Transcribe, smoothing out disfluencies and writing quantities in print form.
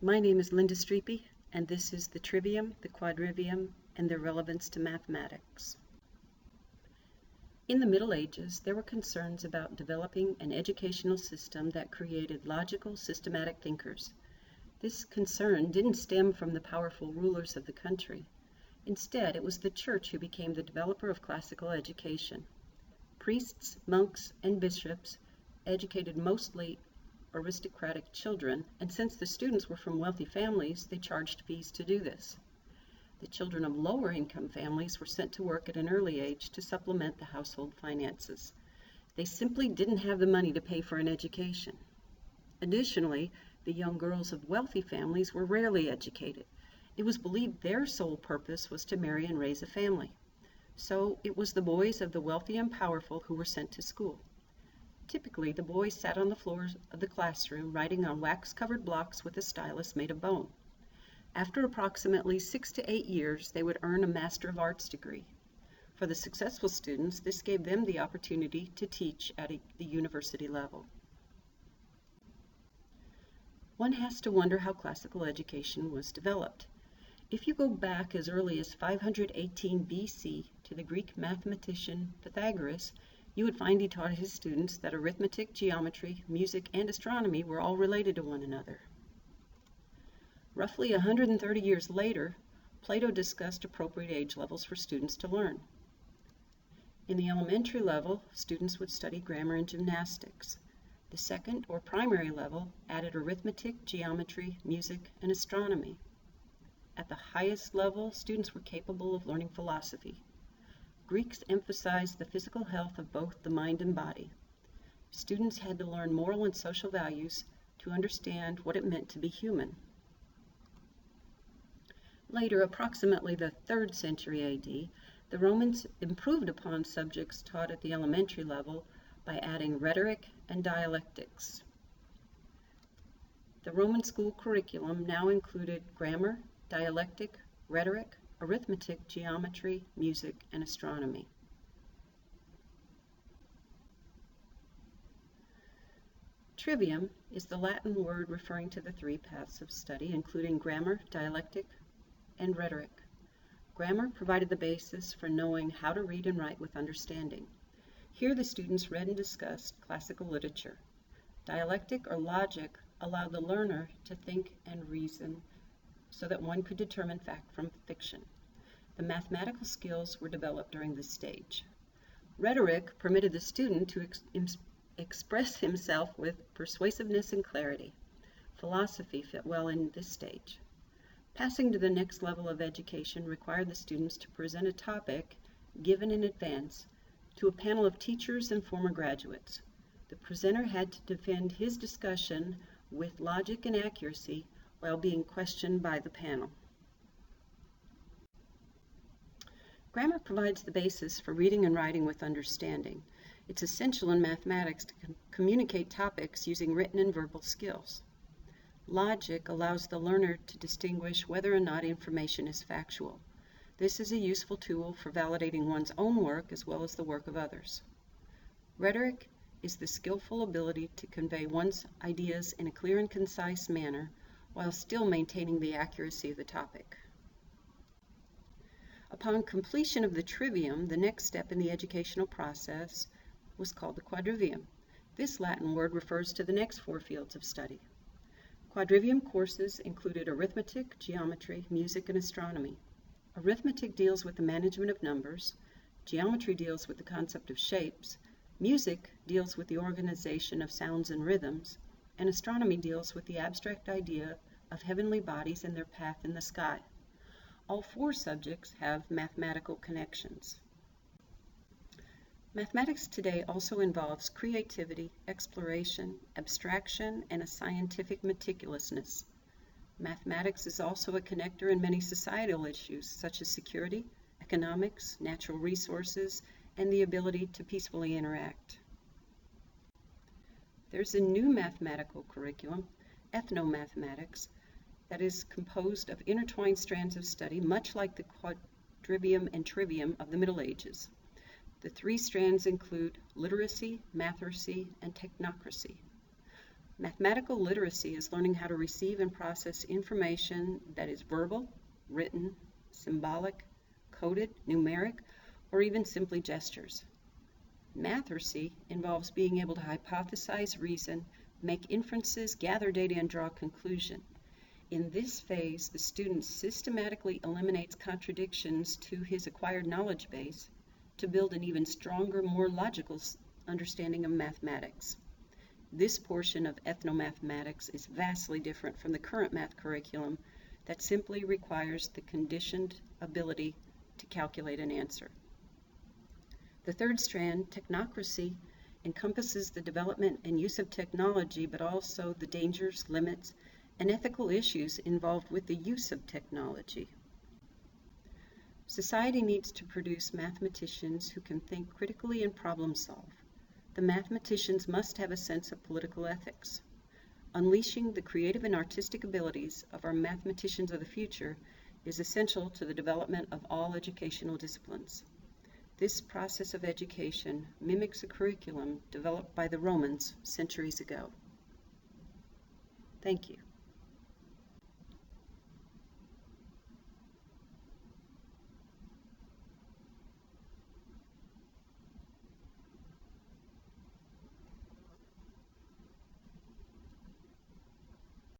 My name is Linda Streepy, and this is the Trivium, the Quadrivium, and their relevance to mathematics. In the Middle Ages, there were concerns about developing an educational system that created logical, systematic thinkers. This concern didn't stem from the powerful rulers of the country. Instead, it was the church who became the developer of classical education. Priests, monks, and bishops educated mostly aristocratic children, and since the students were from wealthy families, they charged fees to do this. The children of lower income families were sent to work at an early age to supplement the household finances. They simply didn't have the money to pay for an education. Additionally, the young girls of wealthy families were rarely educated. It was believed their sole purpose was to marry and raise a family. So it was the boys of the wealthy and powerful who were sent to school. Typically, the boys sat on the floors of the classroom writing on wax-covered blocks with a stylus made of bone. After approximately 6 to 8 years, they would earn a Master of Arts degree. For the successful students, this gave them the opportunity to teach at the university level. One has to wonder how classical education was developed. If you go back as early as 518 BC to the Greek mathematician Pythagoras, you would find he taught his students that arithmetic, geometry, music, and astronomy were all related to one another. Roughly 130 years later, Plato discussed appropriate age levels for students to learn. In the elementary level, students would study grammar and gymnastics. The second, or primary level, added arithmetic, geometry, music, and astronomy. At the highest level, students were capable of learning philosophy. Greeks emphasized the physical health of both the mind and body. Students had to learn moral and social values to understand what it meant to be human. Later, approximately the 3rd century AD, the Romans improved upon subjects taught at the elementary level by adding rhetoric and dialectics. The Roman school curriculum now included grammar, dialectic, rhetoric, arithmetic, geometry, music, and astronomy. Trivium is the Latin word referring to the 3 paths of study, including grammar, dialectic, and rhetoric. Grammar provided the basis for knowing how to read and write with understanding. Here the students read and discussed classical literature. Dialectic or logic allowed the learner to think and reason so that one could determine fact from fiction. The mathematical skills were developed during this stage. Rhetoric permitted the student to express himself with persuasiveness and clarity. Philosophy fit well in this stage. Passing to the next level of education required the students to present a topic given in advance to a panel of teachers and former graduates. The presenter had to defend his discussion with logic and accuracy while being questioned by the panel. Grammar provides the basis for reading and writing with understanding. It's essential in mathematics to communicate topics using written and verbal skills. Logic allows the learner to distinguish whether or not information is factual. This is a useful tool for validating one's own work as well as the work of others. Rhetoric is the skillful ability to convey one's ideas in a clear and concise manner while still maintaining the accuracy of the topic. Upon completion of the Trivium, the next step in the educational process was called the Quadrivium. This Latin word refers to the next 4 fields of study. Quadrivium courses included arithmetic, geometry, music, and astronomy. Arithmetic deals with the management of numbers, geometry deals with the concept of shapes, music deals with the organization of sounds and rhythms, and astronomy deals with the abstract idea of heavenly bodies and their path in the sky. All 4 subjects have mathematical connections. Mathematics today also involves creativity, exploration, abstraction, and a scientific meticulousness. Mathematics is also a connector in many societal issues such as security, economics, natural resources, and the ability to peacefully interact. There's a new mathematical curriculum, ethnomathematics, that is composed of intertwined strands of study, much like the Quadrivium and Trivium of the Middle Ages. The 3 strands include literacy, matheracy, and technocracy. Mathematical literacy is learning how to receive and process information that is verbal, written, symbolic, coded, numeric, or even simply gestures. Matheracy involves being able to hypothesize, reason, make inferences, gather data, and draw a conclusion. In this phase, the student systematically eliminates contradictions to his acquired knowledge base to build an even stronger, more logical understanding of mathematics. This portion of ethnomathematics is vastly different from the current math curriculum that simply requires the conditioned ability to calculate an answer. The third strand, technocracy, encompasses the development and use of technology, but also the dangers, limits, and ethical issues involved with the use of technology. Society needs to produce mathematicians who can think critically and problem solve. The mathematicians must have a sense of political ethics. Unleashing the creative and artistic abilities of our mathematicians of the future is essential to the development of all educational disciplines. This process of education mimics a curriculum developed by the Romans centuries ago. Thank you.